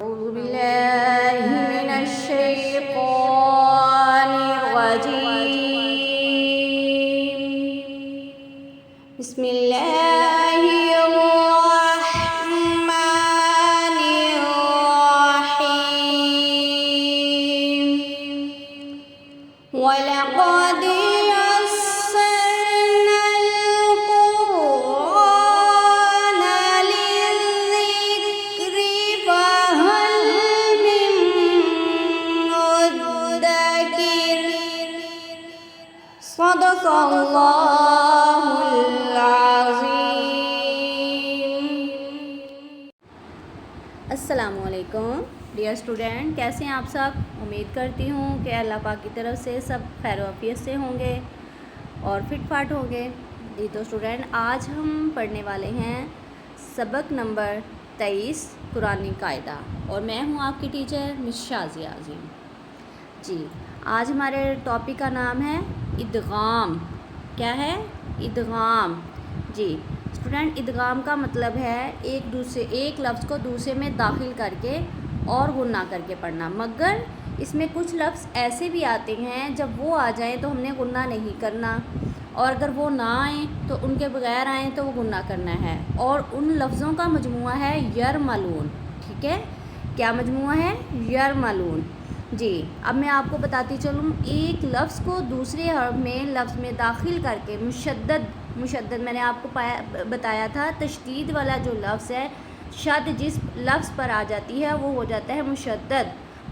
أعوذ بالله من الشيطان الرجيم. بسم الله الرحمن الرحيم. ولقد يسرنا القرآن للذكر فهل من مدكر. صدق اللہ العظیم. السلام علیکم ڈیئر اسٹوڈنٹ، کیسے ہیں آپ سب؟ امید کرتی ہوں کہ اللہ پاک کی طرف سے سب خیر و عافیت سے ہوں گے اور فٹ فاٹ ہوں گے. جی تو اسٹوڈنٹ، آج ہم پڑھنے والے ہیں سبق نمبر 23 قرآنی قاعدہ، اور میں ہوں آپ کی ٹیچر مس شازیہ عظیم. جی آج ہمارے ٹاپک کا نام ہے ادغام. کیا ہے؟ ادغام. جی اسٹوڈنٹ، ادغام کا مطلب ہے ایک لفظ کو دوسرے میں داخل کر کے اور غنہ کر کے پڑھنا، مگر اس میں کچھ لفظ ایسے بھی آتے ہیں جب وہ آ جائیں تو ہم نے غنہ نہیں کرنا، اور اگر وہ نہ آئیں تو ان کے بغیر آئیں تو وہ غنہ کرنا ہے. اور ان لفظوں کا مجموعہ ہے یرملون. ٹھیک ہے، کیا مجموعہ ہے؟ یرملون. جی اب میں آپ کو بتاتی چلوں، ایک لفظ کو دوسرے حرف میں لفظ میں داخل کر کے مشدد میں نے آپ کو بتایا تھا، تشدید والا جو لفظ ہے، شد جس لفظ پر آ جاتی ہے وہ ہو جاتا ہے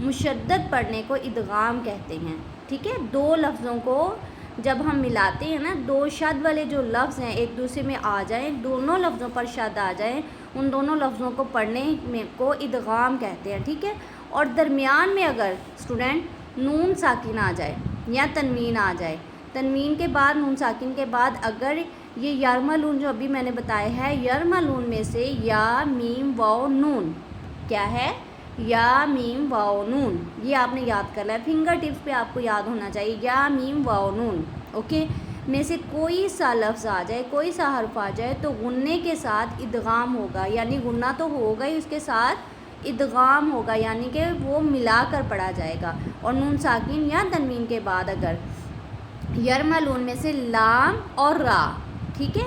مشدد پڑھنے کو ادغام کہتے ہیں. ٹھیک ہے، دو لفظوں کو جب ہم ملاتے ہیں نا، دو شد والے جو لفظ ہیں ایک دوسرے میں آ جائیں، دونوں لفظوں پر شد آ جائیں، ان دونوں لفظوں کو پڑھنے میں کو ادغام کہتے ہیں. ٹھیک ہے، اور درمیان میں اگر اسٹوڈنٹ نون ساکن آ جائے یا تنوین آ جائے، تنوین کے بعد نون ساکن کے بعد اگر یہ یرملون جو ابھی میں نے بتایا ہے، یرملون میں سے یا میم واو نون، کیا ہے؟ یا میم واو نون، یہ آپ نے یاد کرنا ہے، فنگر ٹپس پہ آپ کو یاد ہونا چاہیے، یا میم واو نون. اوکے، میں سے کوئی سا لفظ آ جائے، کوئی سا حرف آ جائے تو غنّے کے ساتھ ادغام ہوگا، یعنی غنّہ تو ہوگا ہی، اس کے ساتھ ادغام ہوگا، یعنی کہ وہ ملا کر پڑھا جائے گا. اور نون ساکن یا تنوین کے بعد اگر یرملون میں سے لام اور را، ٹھیک ہے،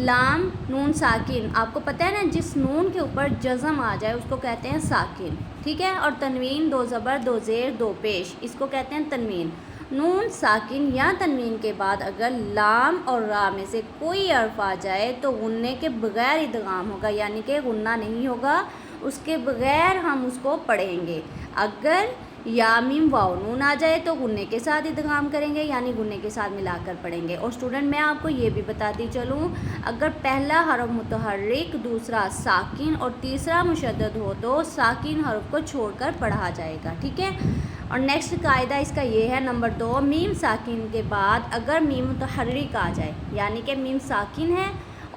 لام نون ساکن، آپ کو پتہ ہے نا، جس نون کے اوپر جزم آ جائے اس کو کہتے ہیں ساکن. ٹھیک ہے، اور تنوین، دو زبر، دو زیر، دو پیش، اس کو کہتے ہیں تنوین. نون ساکن یا تنوین کے بعد اگر لام اور را میں سے کوئی حرف آ جائے تو غنّے کے بغیر ادغام ہوگا، یعنی کہ غنّہ نہیں ہوگا، اس کے بغیر ہم اس کو پڑھیں گے. اگر یا میم واو نون آ جائے تو غنّے کے ساتھ ادغام کریں گے، یعنی غنّے کے ساتھ ملا کر پڑھیں گے. اور اسٹوڈنٹ میں آپ کو یہ بھی بتاتی چلوں، اگر پہلا حرف متحرک، دوسرا ساکن اور تیسرا مشدد ہو تو ساکن حرف کو چھوڑ کر پڑھا جائے گا. ٹھیک ہے، اور نیکسٹ قاعدہ اس کا یہ ہے نمبر 2، میم ساکن کے بعد اگر میم متحرک آ جائے، یعنی کہ میم ساکن ہے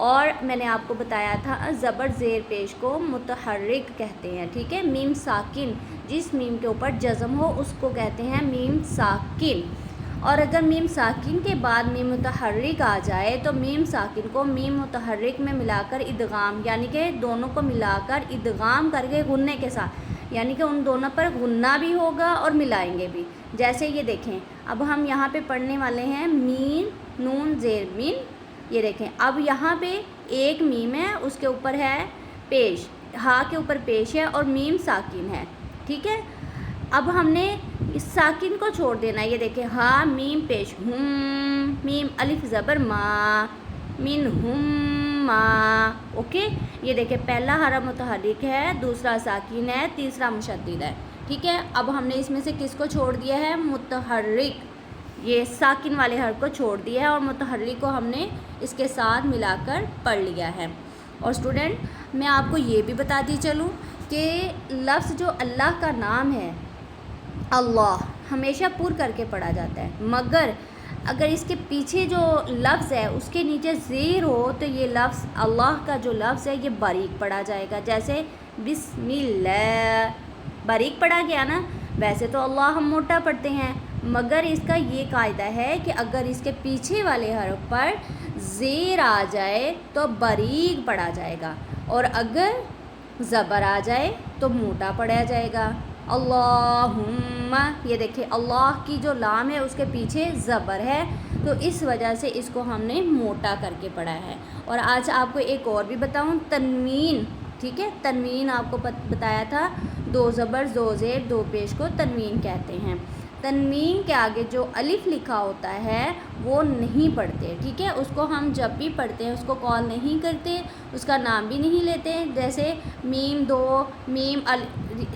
اور میں نے آپ کو بتایا تھا زبر زیر پیش کو متحرک کہتے ہیں. ٹھیک ہے، میم ساکن، جس میم کے اوپر جزم ہو اس کو کہتے ہیں میم ساکن. اور اگر میم ساکن کے بعد میم متحرک آ جائے تو میم ساکن کو میم متحرک میں ملا کر ادغام، یعنی کہ دونوں کو ملا کر ادغام کر کے غنّے کے ساتھ، یعنی کہ ان دونوں پر غنّہ بھی ہوگا اور ملائیں گے بھی. جیسے یہ دیکھیں، اب ہم یہاں پہ پڑھنے والے ہیں مین نون زیر مین. یہ دیکھیں، اب یہاں پہ ایک میم ہے، اس کے اوپر ہے پیش، ہا کے اوپر پیش ہے اور میم ساکن ہے. ٹھیک ہے، اب ہم نے اس ساکن کو چھوڑ دینا ہے. یہ دیکھیں، ہا میم پیش، ہم میم الف زبر ما، من ہم ما. اوکے، یہ دیکھیں پہلا حرف متحرک ہے، دوسرا ساکن ہے، تیسرا مشدد ہے. ٹھیک ہے، اب ہم نے اس میں سے کس کو چھوڑ دیا ہے؟ متحرک، یہ ساکن والے حرف کو چھوڑ دیا ہے اور متحرک کو ہم نے اس کے ساتھ ملا کر پڑھ لیا ہے. اور اسٹوڈنٹ میں آپ کو یہ بھی بتاتی چلوں کہ لفظ جو اللہ کا نام ہے، اللہ، ہمیشہ پر کر کے پڑھا جاتا ہے، مگر اگر اس کے پیچھے جو لفظ ہے اس کے نیچے زیر ہو تو یہ لفظ، اللہ کا جو لفظ ہے، یہ باریک پڑھا جائے گا. جیسے بسم اللہ، باریک پڑھا گیا نا. ویسے تو اللہ ہم موٹا پڑھتے ہیں، مگر اس کا یہ قاعدہ ہے کہ اگر اس کے پیچھے والے حرف پر زیر آ جائے تو باریک پڑھا جائے گا، اور اگر ज़बर आ जाए तो मोटा पड़ा जाएगा। अल्लाहुम्मा, ये देखिए अल्लाह की जो लाम है उसके पीछे ज़बर है, तो इस वजह से इसको हमने मोटा करके पढ़ा है। और आज आपको एक और भी बताऊं, तनवीन, ठीक है, तनवीन आपको बताया था, 2 ज़बर 2 ज़ेर 2 पेश को तनवीन कहते हैं। तनवीन के आगे जो अलिफ लिखा होता है वो नहीं पढ़ते, ठीक है, उसको हम जब भी पढ़ते हैं उसको कॉल नहीं करते, उसका नाम भी नहीं लेते। जैसे मीम 2 मीम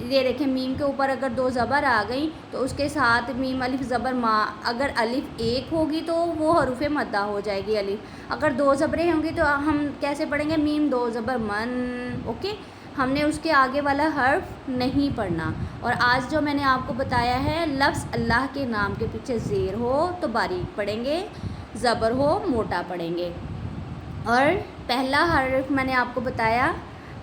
ये देखें, मीम के ऊपर अगर 2 ज़बर आ गई तो उसके साथ मीम अलिफ ज़बर मा, अगर अलिफ एक होगी तो वो हरूफ मद्दा हो जाएगी अलिफ, अगर 2 ज़बरें होंगी तो हम कैसे पढ़ेंगे, मीम 2 ज़बर मन, ओके, हमने उसके आगे वाला हर्फ नहीं पढ़ना। और आज जो मैंने आपको बताया है, लफ्ज़ अल्लाह के नाम के पीछे ज़ेर हो तो बारीक पढ़ेंगे, ज़बर हो मोटा पढ़ेंगे। और पहला हर्फ मैंने आपको बताया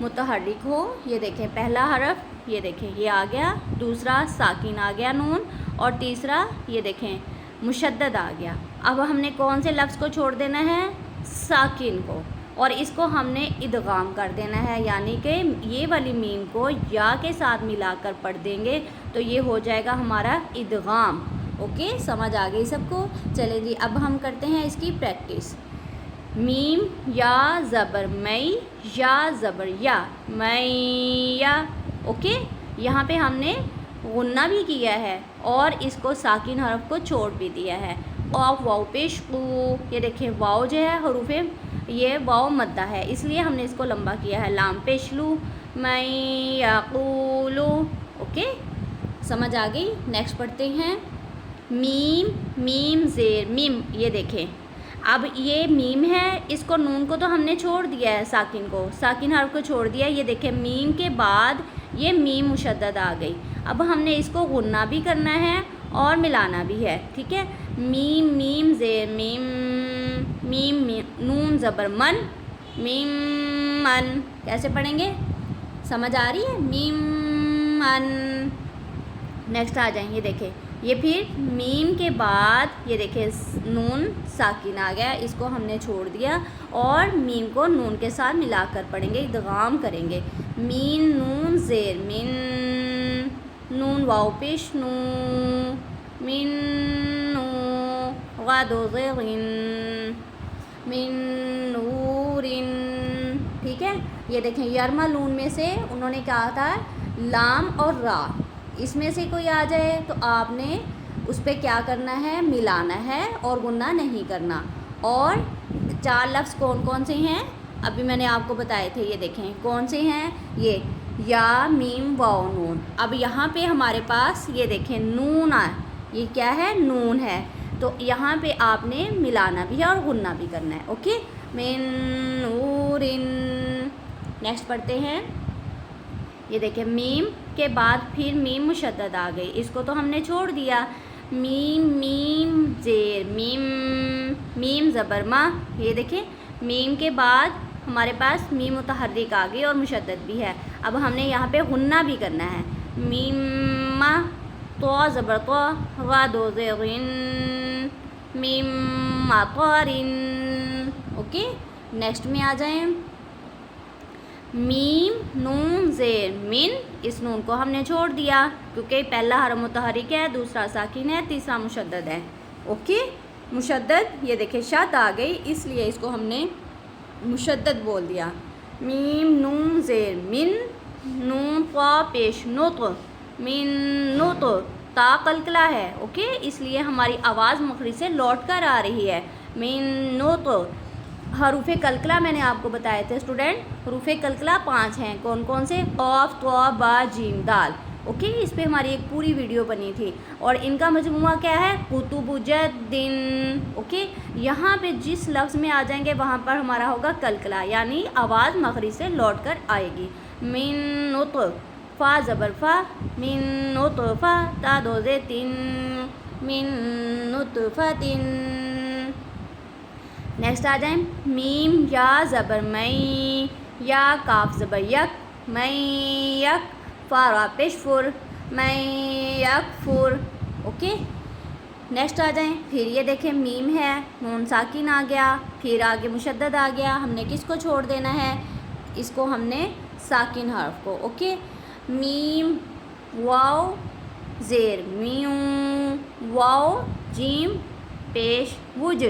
मुतहर्रिक हो, ये देखें पहला हर्फ, ये देखें ये आ गया, दूसरा साकिन आ गया नून, और तीसरा ये देखें मुशद्दद आ गया। अब हमने कौन से लफ्ज़ को छोड़ देना है, साकिन को, और इसको हमने इदगाम कर देना है, यानी कि ये वाली मीम को या के साथ मिलाकर पढ़ देंगे तो ये हो जाएगा हमारा इदगाम। ओके, समझ आ गई सबको? चले जी, अब हम करते हैं इसकी प्रैक्टिस। मीम या ज़बर मई, या ज़बर या मैया, ओके, यहाँ पे हमने गुन्ना भी किया है और इसको साकिन हरफ को छोड़ भी दिया है। और वाव पेश कू, ये देखें वाव जो है हरूफे, ये वाव मद्दा है इसलिए हमने इसको लंबा किया है। लाम पेशलू मैं याकूलू, ओके, समझ आ गई? नेक्स्ट पढ़ते हैं मीम, मीम ज़ेर मीम, ये देखें अब ये मीम है, इसको नून को तो हमने छोड़ दिया है, साकिन को, साकिन हर्फ को छोड़ दिया। ये देखें मीम के बाद ये मीम मुशद्दद आ गई। अब हमने इसको गुन्ना भी करना है और मिलाना भी है, ठीक है। मीम मीम ज़ेर मीम, मीम नून ज़बर मन, मीम मन, कैसे पढ़ेंगे, समझ आ रही है? मीम मन। नेक्स्ट आ जाएंगे, देखें ये फिर मीम के बाद ये देखें नून साकिन आ गया, इसको हमने छोड़ दिया और मीम को नून के साथ मिलाकर पढ़ेंगे, इदगाम करेंगे। मीन नून ज़ेर मिन, नून वाव पेश नू, मिन नू गादो ज़ेरिन, मिन नूरिन, ठीक है। ये देखें यरमलून में से उन्होंने कहा था लाम और रा, इसमें से कोई आ जाए तो आपने उस पर क्या करना है, मिलाना है और गुन्ना नहीं करना। और 4 लफ्ज़ कौन कौन से हैं अभी मैंने आपको बताए थे, ये देखें कौन से हैं, ये या मीम वाव नून। अब यहाँ पे हमारे पास ये देखें नून आ, ये क्या है, नून है, तो यहाँ पे आपने मिलाना भी है और गुन्ना भी करना है, ओके। मिन नूरिन। नेक्स्ट पढ़ते हैं, ये देखें मीम के बाद फिर मीम मुशद्दद आ गई, इसको तो हमने छोड़ दिया। मीम मीम ज़ेर मीम, मीम ज़बर मा, ये देखें मीम के बाद हमारे पास मीम मुतहर्रिक आ गई और मुशद्दद भी है। अब हमने यहाँ पे गुन्ना भी करना है। मीम मा तो ज़बर तो, गा दो ज़ेरिन, मीम मातरिन, ओके। नेक्स्ट में आ जाएं, मीम नून ज़ेर मिन, इस नून को हमने छोड़ दिया क्योंकि पहला हरफ मुतहर्रिक है, दूसरा साकिन है, तीसरा मुशद्दद है, ओके। मुशद्दद, ये देखें शद आ गई इसलिए इसको हमने मुशद्दद बोल दिया। मीम नून ज़ेर मिन, नून ता पेश नुत, मिन नुत, ता कलकला है, ओके, इसलिए हमारी आवाज़ मखरी से लौट कर आ रही है। मिन नुत। हरूफ़े कलकला मैंने आपको बताए थे स्टूडेंट, हरूफ़े कलकला 5 हैं, कौन कौन से, क़ाफ़ त्वा बा जीम दाल, ओके, इस पे हमारी एक पूरी वीडियो बनी थी। और इनका मजमूआ क्या है, कुतुबुज्जद्दीन, ओके। यहाँ पे जिस लफ्ज़ में आ जाएंगे वहाँ पर हमारा होगा कलकला, यानी आवाज़ मखरी से लौट कर आएगी। मिन नुत, फ़ा ज़बर फ़ा, मिन नुतफ़ा, ता दो ज़े तीन, मिन नुतफ़तिन। नेक्स्ट आ जाए, मीम या ज़बर मई, या काफ ज़बर यक, मई यक, फ़ा पेश फुर, मई यक फुर, ओके। नेक्स्ट आ जाएं, फिर ये देखें मीम है, नून साकिन आ गया, फिर आगे मुशद्दद आ गया, हमने किसको छोड़ देना है, इसको हमने साकिन हर्फ को। ओके, मीम वाव ज़ेर म्यू, वाव जीम पेश वुज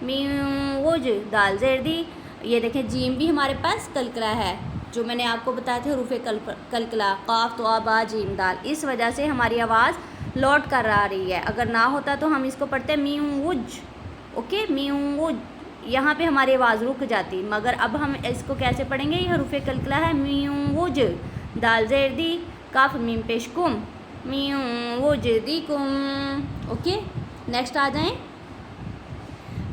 मीम वुज, दाल ज़ेर दी। ये देखें जीम भी हमारे पास कलकला है, जो मैंने आपको बताया थे हरूफ कलकला, काफ तो बा जीम दाल। इस वजह से हमारी आवाज़ लौट कर आ रही है। अगर ना होता तो हम इसको पढ़ते meme was. Okay, meme was, यहाँ पे हमारी आवाज़ रुक जाती, मगर अब हम इसको कैसे पढ़ेंगे? ये हरूफ कलकला है, मीम वुज दाल ज़ेर दी, काफ मीम पेश कुम मीम वुज दी कुम। ओके, नेक्स्ट आ जाएं।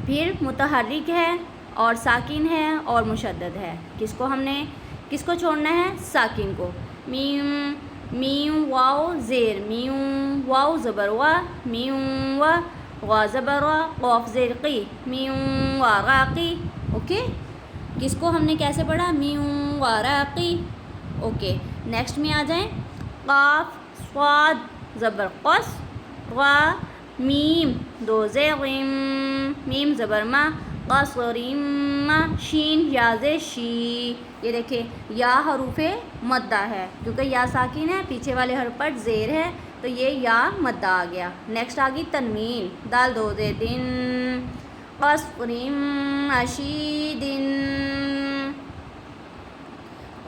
फिर मुतहर्रिक है और साकिन है और मुशद्दद है। किसको छोड़ना है? साकिन को। मीम वाव ज़ेर मीम, वाव ज़बर वा मीम वा ज़बर वा, क़ाफ ज़ेर क़ी मीम वा राक़ी। ओके, किसको हमने कैसे पढ़ा? मीम वा राक़ी। ओके, नेक्स्ट में आ जाएं। क़ाफ स्वाद ज़बर क़स, वा मीम दो ज़ेग़िम, मीम ज़बर मा, क़सरिम्मा, शीन याज़े शी। ये देखें या हरूफ़े मद्दा है, क्योंकि या साकिन है, पीछे वाले हर्फ पर ज़ेर है, तो ये या मद्दा आ गया। नेक्स्ट आ गई तनवीन, दाल दो ज़े दिन, क़सरिम्मा शीदिन।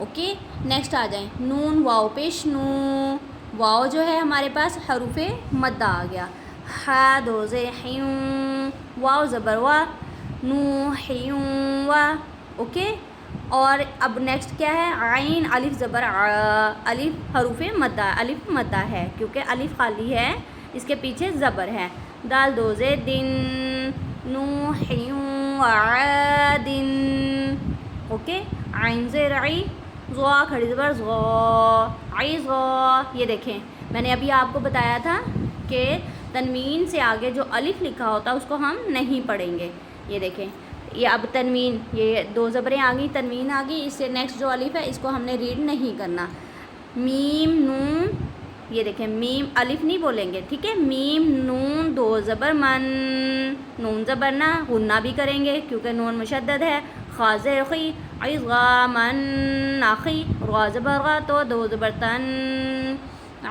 ओके, नेक्स्ट आ जाएं। नून वाव पेश नू, वाव जो है हमारे पास हरूफ़े मद्दा आ गया। हा दो ज़े हयूं, वाव ज़बर वा नू हयूं वा। ओके, और अब नेक्स्ट क्या है? आइन अलिफ ज़बर आ, अलिफ हरूफ़े मद्दा, अलिफ मद्दा है क्योंकि अलिफ खाली है, इसके पीछे ज़बर है। दाल दो ज़े दिन, नू हयूं आदिन। ओके, आइन ज़ेर आई, ज़ा खड़ी ज़बर ज़ा, आई ज़ा। ये देखें मैंने अभी आपको बताया था कि तनवीन से आगे जो अलिफ लिखा होता है उसको हम नहीं पढ़ेंगे। ये देखें, ये अब तनवीन, ये दो ज़बरें आ गई, तनवीन आ गई, इससे नेक्स्ट जो अलिफ है इसको हमने रीड नहीं करना। मीम नून, ये देखें मीम अलिफ नहीं बोलेंगे, ठीक है। मीम नून दो ज़बर मन, नून ज़बर ना, गुन्ना भी करेंगे क्योंकि नून मुशद्दद है। खा ज़ेर ख़ी, इज़ामन नाख़ी, रा ज़बर ग़ा तो दो ज़बर तन,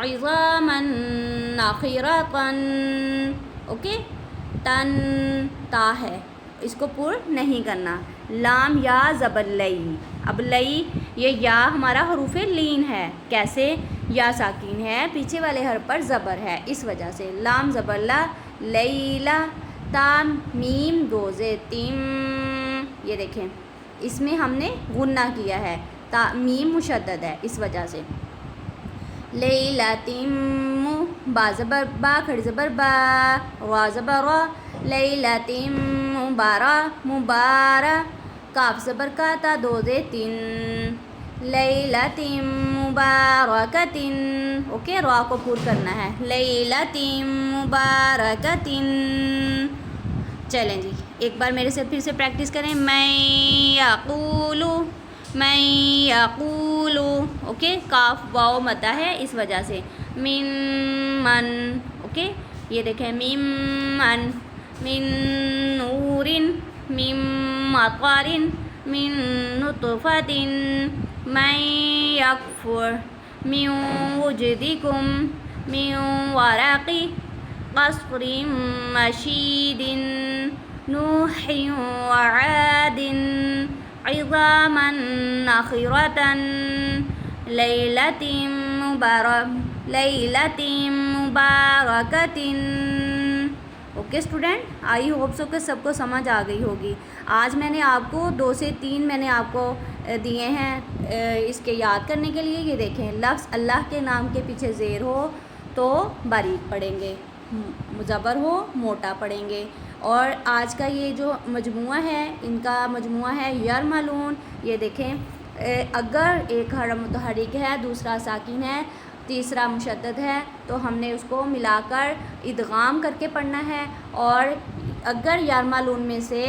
इज़ामन नाख़िरतन। ओके, तन ता है, इसको पूर नहीं करना। लाम या ज़बर लई, अब लई ये या हमारा हरूफ़े लीन है। कैसे? या साकिन है, पीछे वाले हर्फ पर ज़बर है, इस वजह से लाम ज़बर ला, लईला। ताम मीम दो ज़े तिम, ये देखें इसमें हमने गुन्ना किया है, ता मीम मुशद्दद है इस वजह से। लैला तिम्मु, बा ज़बर बा खड़ी ज़बर बा, वा ज़बर वा, लैला तिम्मु बारा मुबारा, काफ ज़बर का, ता दो ज़े तिन, लैला तिम्मु मुबारकतिन। ओके, रा को पूर करना है, लैला तिम्मु मुबारकतिन। चलें जी, एक बार मेरे से फिर से प्रैक्टिस करें। मैं यक़ूलु, मैं यक़ूलु। ओके, काफ वाव मद्दा है इस वजह से। मिन मन, ओके, ये देखें मिन मन, मिन नूरिन, मिन मतारिन, मिन नुतफ़तिन, मैं यकफुर, मिन वुजदिकुम, मिन वरक़ी क़स्रिम मशीदिन, नूहिन वआदिन, इज़ामन नख़िरतन, लैलतिन मुबारकतिन। Okay student, I hope so कि सबको समझ आ गई होगी। आज मैंने आपको 2 से 3 मैंने आपको दिए हैं इसके याद करने के लिए। ये देखें, लफ्ज़ अल्लाह के नाम के पीछे ज़ेर हो तो बारीक पढ़ेंगे, ज़बर हो मोटा पढ़ेंगे। और आज का ये जो मजमुआ है, इनका मजमुआ है यरमलून। ये देखें, अगर एक हरफ मुतहर्रिक है, दूसरा साकिन है, तीसरा मुशद्दद है, तो हमने उसको मिलाकर इदगाम करके पढ़ना है। और अगर यरमलून में से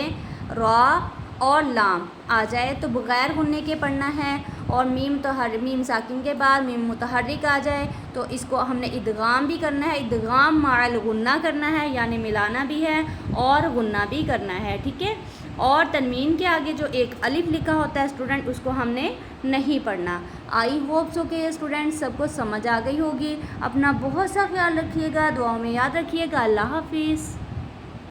रा और लाम आ जाए तो बग़ैर गुन्ने के पढ़ना है। और मीम साकिन के बाद मीम मुतहर्रिक आ जाए तो इसको हमने इदगाम भी करना है, इदगाम माल गुन्ना करना है, यानी मिलाना भी है और गुन्ना भी करना है, ठीक है। اور تنوین کے آگے جو ایک الف لکھا ہوتا ہے اسٹوڈنٹ اس کو ہم نے نہیں پڑھنا. آئی ہوپ سو کہ اسٹوڈنٹ سب کو سمجھ آ گئی ہوگی. اپنا بہت سا خیال رکھیے گا, دعاؤں میں یاد رکھیے گا. اللہ حافظ.